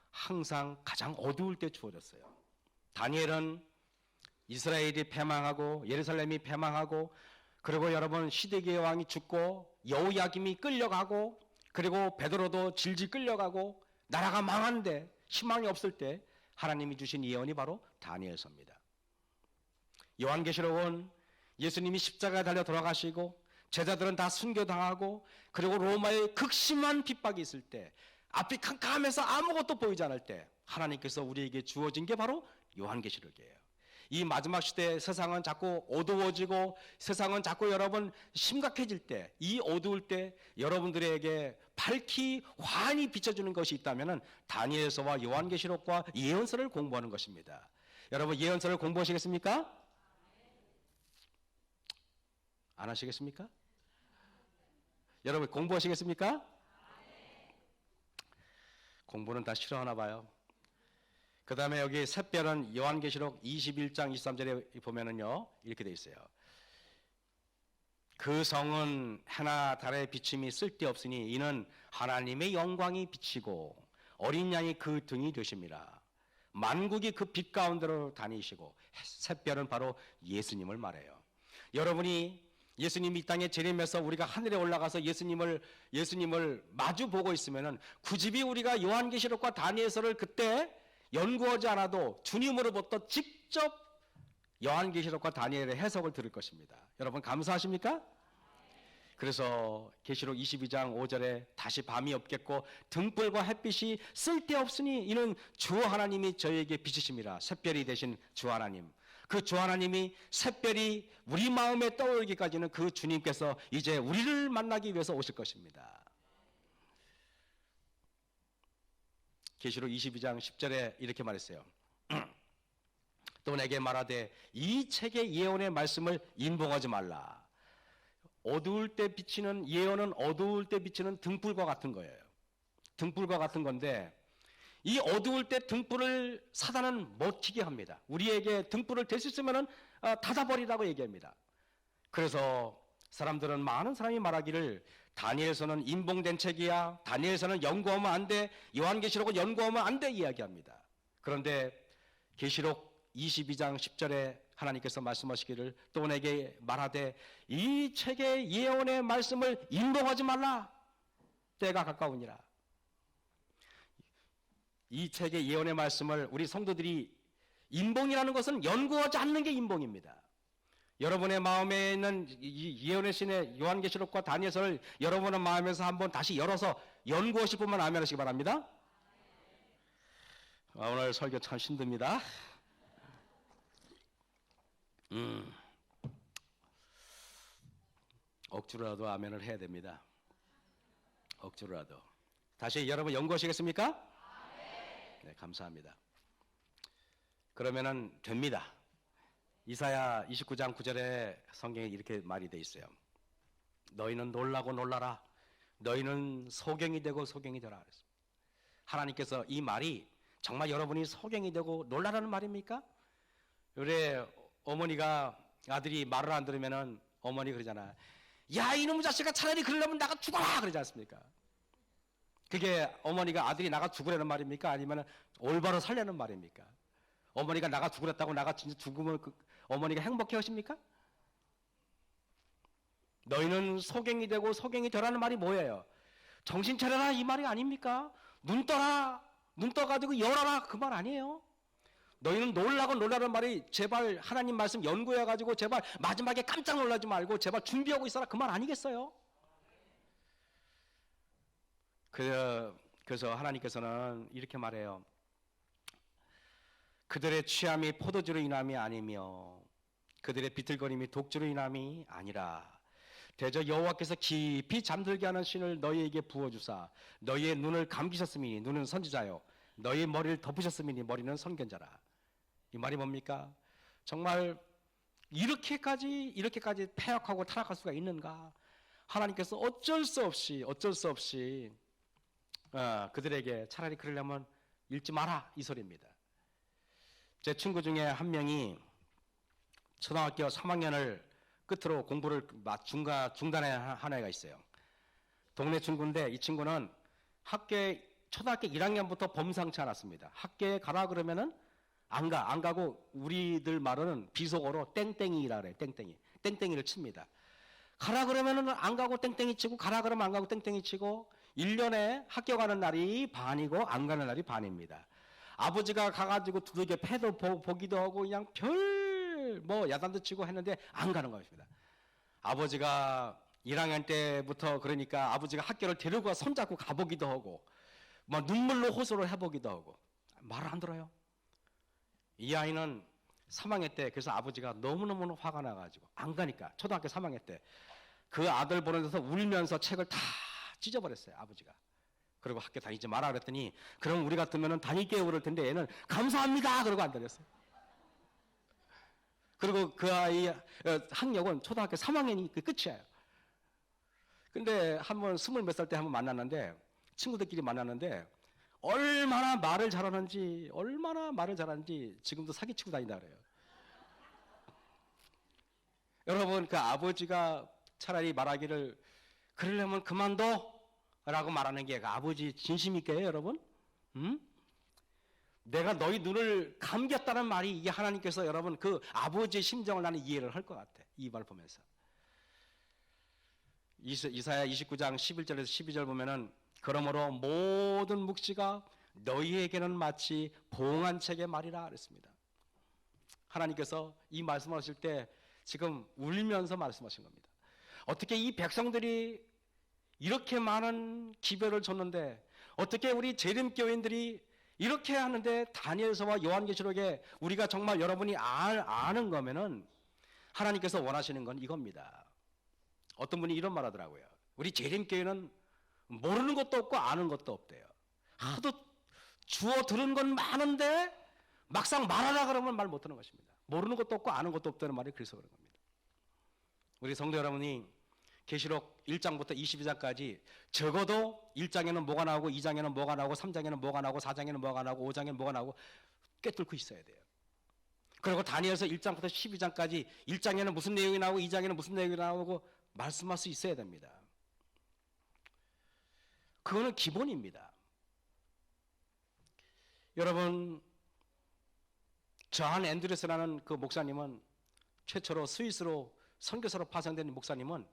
S1: 항상 가장 어두울 때 주어졌어요. 다니엘은 이스라엘이 패망하고 예루살렘이 패망하고, 그리고 여러분 시드기야 왕이 죽고 여호야김이 끌려가고, 그리고 베드로도 질질 끌려가고 나라가 망한데 희망이 없을 때 하나님이 주신 예언이 바로 다니엘서입니다. 요한계시록은 예수님이 십자가에 달려 돌아가시고 제자들은 다 순교당하고, 그리고 로마의 극심한 핍박이 있을 때, 앞이 캄캄해서 아무것도 보이지 않을 때 하나님께서 우리에게 주어진 게 바로 요한계시록이에요. 이 마지막 시대에 세상은 자꾸 어두워지고 세상은 자꾸 여러분 심각해질 때, 이 어두울 때 여러분들에게 밝히 환히 비춰주는 것이 있다면 다니엘서와 요한계시록과 예언서를 공부하는 것입니다. 여러분 예언서를 공부하시겠습니까? 안 하시겠습니까? 여러분 공부하시겠습니까? 공부는 다 싫어하나 봐요. 그 다음에 여기 샛별은 요한계시록 21장 23절에 보면은요 이렇게 돼 있어요. 그 성은 해나 달의 비침이 쓸데없으니 이는 하나님의 영광이 비치고 어린 양이 그 등이 되심이라. 만국이 그 빛 가운데로 다니시고, 샛별은 바로 예수님을 말해요. 여러분이 예수님이 이 땅에 재림해서 우리가 하늘에 올라가서 예수님을 마주 보고 있으면은 굳이 우리가 요한계시록과 다니엘서를 그때 연구하지 않아도 주님으로부터 직접 요한계시록과 다니엘의 해석을 들을 것입니다. 여러분 감사하십니까? 그래서 계시록 22장 5절에 다시 밤이 없겠고 등불과 햇빛이 쓸데없으니 이는 주 하나님이 저희에게 비치심이라. 샛별이 되신 주 하나님, 그 주 하나님이 샛별이 우리 마음에 떠오르기까지는 그 주님께서 이제 우리를 만나기 위해서 오실 것입니다. 계시록 22장 10절에 이렇게 말했어요. 또 내게 말하되 이 책의 예언의 말씀을 인봉하지 말라. 어두울 때 비치는 예언은 어두울 때 비치는 등불과 같은 거예요. 등불과 같은 건데, 이 어두울 때 등불을 사단은 못 켜게 합니다. 우리에게 등불을 댈 수 있으면 닫아버리라고 얘기합니다. 그래서 많은 사람이 말하기를 다니엘서는 인봉된 책이야, 다니엘서는 연구하면 안 돼, 요한계시록은 연구하면 안 돼 이야기합니다. 그런데 계시록 22장 10절에 하나님께서 말씀하시기를 또 내게 말하되 이 책의 예언의 말씀을 인봉하지 말라. 때가 가까우니라. 이 책의 예언의 말씀을 우리 성도들이, 인봉이라는 것은 연구하지 않는 게 인봉입니다. 여러분의 마음에 있는 이 예언의 신의 요한계시록과 다니엘서를 여러분의 마음에서 한번 다시 열어서 연구하실 분만 아멘 하시기 바랍니다. 오늘 설교 참 힘듭니다. 억지로라도 아멘을 해야 됩니다. 억지로라도. 다시 여러분 연구하시겠습니까? 네, 감사합니다. 그러면은 됩니다. 이사야 29장 9절에 성경에 이렇게 말이 돼 있어요. 너희는 놀라고 놀라라. 너희는 소경이 되고 소경이 되라 그랬습니다. 하나님께서 이 말이 정말 여러분이 소경이 되고 놀라라는 말입니까? 우리 어머니가 아들이 말을 안 들으면은 어머니 그러잖아. 야 이놈의 자식아, 차라리 그러려면 나가 죽어라 그러지 않습니까? 그게 어머니가 아들이 나가 죽으라는 말입니까? 아니면 올바로 살려는 말입니까? 어머니가 나가 죽으랬다고 나가 진짜 죽으면 어머니가 행복해 하십니까? 너희는 소경이 되고 소경이 되라는 말이 뭐예요? 정신 차려라 이 말이 아닙니까? 눈 떠라, 눈 떠가지고 열어라 그 말 아니에요? 너희는 놀라고 놀라는 말이 제발 하나님 말씀 연구해가지고 제발 마지막에 깜짝 놀라지 말고 제발 준비하고 있어라 그 말 아니겠어요? 그래서 하나님께서는 이렇게 말해요. 그들의 취함이 포도주로 인함이 아니며 그들의 비틀거림이 독주로 인함이 아니라 대저 여호와께서 깊이 잠들게 하는 신을 너희에게 부어주사 너희의 눈을 감기셨으니 눈은 선지자요 너희의 머리를 덮으셨으니 머리는 선견자라. 이 말이 뭡니까? 정말 이렇게까지 패역하고 타락할 수가 있는가? 하나님께서 어쩔 수 없이 그들에게 차라리 그러려면 읽지 마라 이 소리입니다. 제 친구 중에 한 명이 초등학교 3학년을 끝으로 공부를 중단한 애가 있어요. 동네 친구인데 이 친구는 초등학교 1학년부터 범상치 않았습니다. 학교에 가라 그러면은 안 가고 우리들 말로는 비속어로 땡땡이라 그래요. 땡땡이를 칩니다. 가라 그러면은 안 가고 땡땡이 치고, 가라 그러면 안 가고 땡땡이 치고, 1년에 학교 가는 날이 반이고 안 가는 날이 반입니다. 아버지가 가가지고 두들겨 패도 보기도 하고 그냥 야단도 치고 했는데 안 가는 것입니다. 아버지가 1학년 때부터 그러니까 아버지가 학교를 데리고 손잡고 가보기도 하고 막 눈물로 호소를 해보기도 하고 말을 안 들어요. 이 아이는 3학년 때 그래서 아버지가 너무너무 화가 나가지고 안 가니까 초등학교 3학년 때 그 아들 보는 데서 울면서 책을 다 찢어버렸어요. 아버지가. 그리고 학교 다니지 마라 그랬더니 그럼 우리 같으면 다닐게요 그럴 텐데 얘는 감사합니다 그러고 안 다녔어요. 그리고 그 아이 학력은 초등학교 3학년이 끝이에요. 근데 한번 20몇 살 때 한번 만났는데 친구들끼리 만났는데 얼마나 말을 잘하는지 지금도 사기치고 다닌다 그래요. 여러분 그 아버지가 차라리 말하기를 그러려면 그만둬 라고 말하는 게 그 아버지 진심일까요 여러분? 내가 너희 눈을 감겼다는 말이 이게 하나님께서 여러분 그 아버지의 심정을 나는 이해를 할 것 같아. 이 말 보면서 이사야 29장 11절에서 12절 보면은 그러므로 모든 묵시가 너희에게는 마치 봉한 책의 말이라 그랬습니다. 하나님께서 이 말씀하실 때 지금 울면서 말씀하신 겁니다. 어떻게 이 백성들이 이렇게 많은 기별을 줬는데 어떻게 우리 재림교인들이 이렇게 하는데 다니엘서와 요한계시록에 우리가 정말 여러분이 아는 거면은 하나님께서 원하시는 건 이겁니다. 어떤 분이 이런 말 하더라고요. 우리 재림교회는 모르는 것도 없고 아는 것도 없대요. 하도 주워 들은 건 많은데 막상 말하라 그러면 말 못하는 것입니다. 모르는 것도 없고 아는 것도 없다는 말이 그래서 그런 겁니다. 우리 성도 여러분이 계시록 1장부터 22장까지 적어도 1장에는 뭐가 나오고 2장에는 뭐가 나오고 3장에는 뭐가 나오고 4장에는 뭐가 나오고 5장에는 뭐가 나오고 꿰뚫고 있어야 돼요. 그리고 다니엘서 1장부터 12장까지 1장에는 무슨 내용이 나오고 2장에는 무슨 내용이 나오고 말씀할 수 있어야 됩니다. 그거는 기본입니다. 여러분 저한 앤드레스라는 그 목사님은 최초로 스위스로 선교사로 파송된 목사님은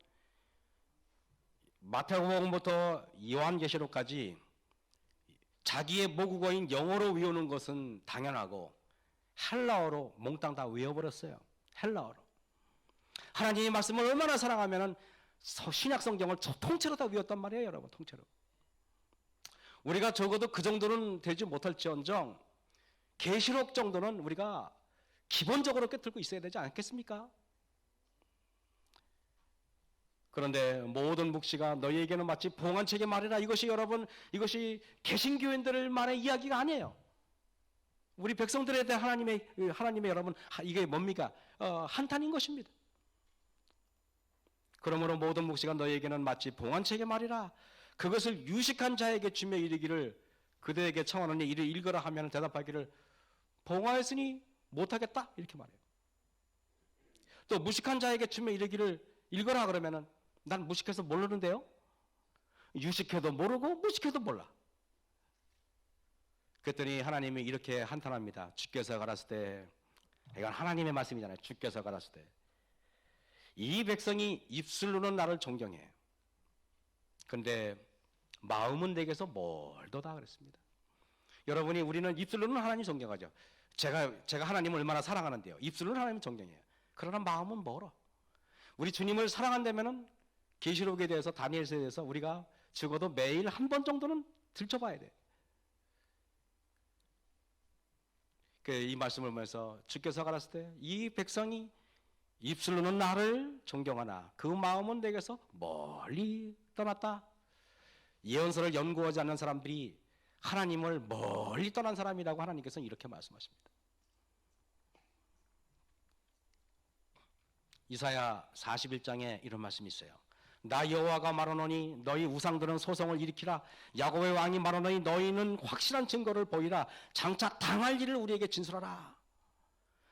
S1: 마태복음부터 요한계시록까지 자기의 모국어인 영어로 외우는 것은 당연하고 헬라어로 몽땅 다 외워버렸어요. 헬라어로. 하나님의 말씀을 얼마나 사랑하면은 신약 성경을 통째로 다 외웠단 말이에요, 여러분. 통째로. 우리가 적어도 그 정도는 되지 못할지언정 계시록 정도는 우리가 기본적으로 꿰뚫고 있어야 되지 않겠습니까? 그런데 모든 묵시가 너희에게는 마치 봉한 책의 말이라. 이것이 여러분 이것이 개신교인들만의 이야기가 아니에요. 우리 백성들에 대한 하나님의 여러분 이게 뭡니까? 한탄인 것입니다. 그러므로 모든 묵시가 너희에게는 마치 봉한 책의 말이라. 그것을 유식한 자에게 주며 이르기를 그대에게 청하노니 이를 읽으라 하면 대답하기를 봉하였으니 못하겠다 이렇게 말해요. 또 무식한 자에게 주며 이르기를 읽어라 그러면은 난 무식해서 모르는데요. 유식해도 모르고 무식해도 몰라. 그랬더니 하나님이 이렇게 한탄합니다. 주께서 가라스 때, 이건 하나님의 말씀이잖아요. 주께서 가라스 때, 이 백성이 입술로는 나를 존경해. 그런데 마음은 내게서 멀도다 그랬습니다. 여러분이 우리는 입술로는 하나님 존경하죠. 제가 하나님을 얼마나 사랑하는데요. 입술로는 하나님 존경해요. 그러나 마음은 멀어. 우리 주님을 사랑한다면은 계시록에 대해서 다니엘서에 대해서 우리가 적어도 매일 한 번 정도는 들춰봐야 돼. 이 말씀을 보면서 주께서 가라스 때 이 백성이 입술로는 나를 존경하나 그 마음은 내게서 멀리 떠났다. 예언서를 연구하지 않는 사람들이 하나님을 멀리 떠난 사람이라고 하나님께서는 이렇게 말씀하십니다. 이사야 41장에 이런 말씀이 있어요. 나 여호와가 말하노니 너희 우상들은 소송을 일으키라. 야곱의 왕이 말하노니 너희는 확실한 증거를 보이라. 장차 당할 일을 우리에게 진술하라.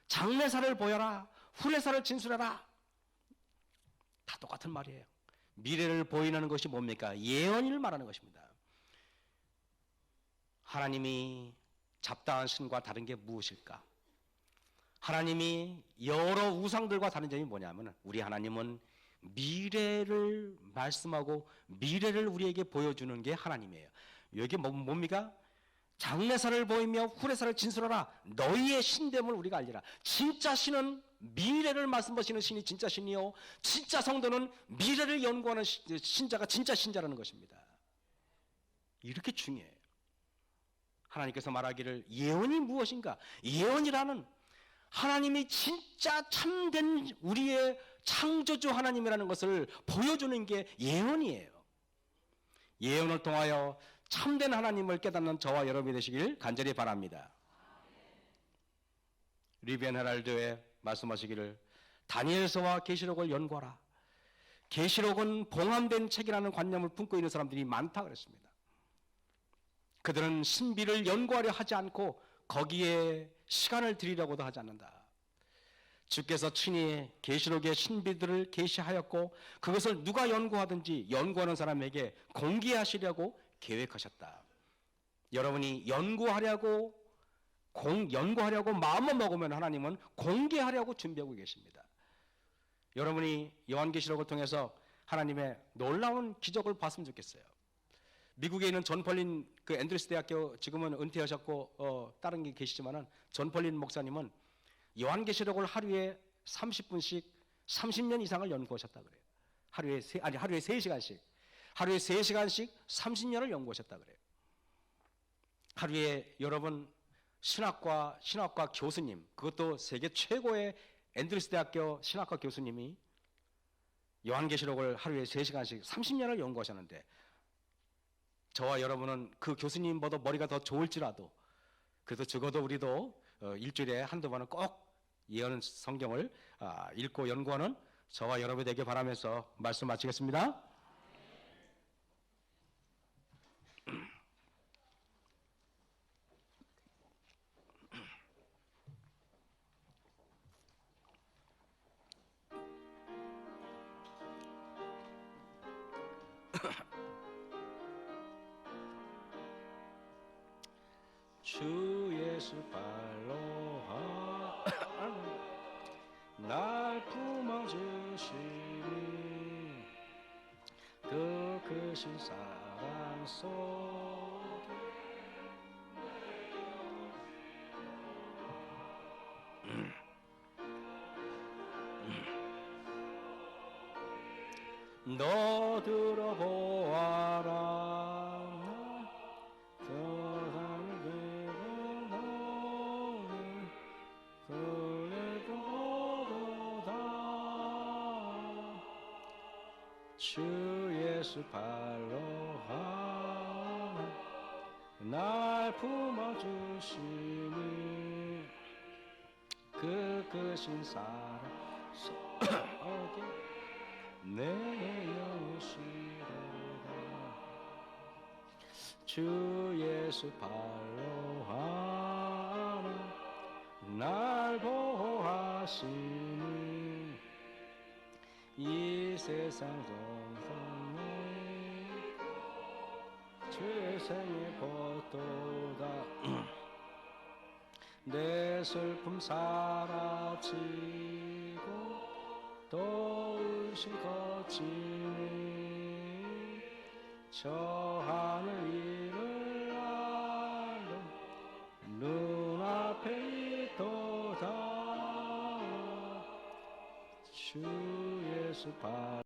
S1: 장래사를 보여라, 후래사를 진술해라. 다 똑같은 말이에요. 미래를 보이는 것이 뭡니까? 예언을 말하는 것입니다. 하나님이 잡다한 신과 다른 게 무엇일까? 하나님이 여러 우상들과 다른 점이 뭐냐면, 우리 하나님은 미래를 말씀하고 미래를 우리에게 보여주는 게 하나님이에요. 여기 뭡니까? 장래사를 보이며 후래사를 진술하라. 너희의 신됨을 우리가 알리라. 진짜 신은 미래를 말씀하시는 신이 진짜 신이요, 진짜 성도는 미래를 연구하는 신자가 진짜 신자라는 것입니다. 이렇게 중요해요. 하나님께서 말하기를 예언이 무엇인가? 예언이라는 하나님이 진짜 참된 우리의 창조주 하나님이라는 것을 보여주는 게 예언이에요. 예언을 통하여 참된 하나님을 깨닫는 저와 여러분이 되시길 간절히 바랍니다. 리비안 헤랄드에 말씀하시기를 다니엘서와 계시록을 연구하라. 계시록은 봉함된 책이라는 관념을 품고 있는 사람들이 많다 그랬습니다. 그들은 신비를 연구하려 하지 않고 거기에 시간을 들이려고도 하지 않는다. 주께서 친히 계시록의 신비들을 계시하였고 그것을 누가 연구하든지 연구하는 사람에게 공개하시려고 계획하셨다. 여러분이 연구하려고 마음만 먹으면 하나님은 공개하려고 준비하고 계십니다. 여러분이 요한계시록을 통해서 하나님의 놀라운 기적을 봤으면 좋겠어요. 미국에 있는 존 펄린 그 앤드루스 대학교 지금은 은퇴하셨고 다른 게 계시지만은 존 펄린 목사님은 요한계시록을 하루에 30분씩 30년 이상을 연구하셨다 그래요. 하루에 3시간씩. 하루에 3시간씩 30년을 연구하셨다 그래요. 하루에 여러분 신학과 교수님, 그것도 세계 최고의 앤드루스 대학교 신학과 교수님이 요한계시록을 하루에 3시간씩 30년을 연구하셨는데 저와 여러분은 그 교수님보다 머리가 더 좋을지라도 그래도 적어도 우리도 일주일에 한두 번은 꼭 예언 성경을 읽고 연구하는 저와 여러분이 되길 바라면서 말씀 마치겠습니다. 주 예수 발로 날 품어주시니 그 크신 사랑 속에 너 들어보아라. 주 예수 발로 날 품어주시니 그 크신 사랑 속에 내 영시로다. 주 예수 발로 날 보호하시니 이 세상 정성에 죄생의 벗도다. 내 슬픔 사라지고 또 의심 거치니 저 하늘 위를 아는 눈앞에 있도다. 주 예수 발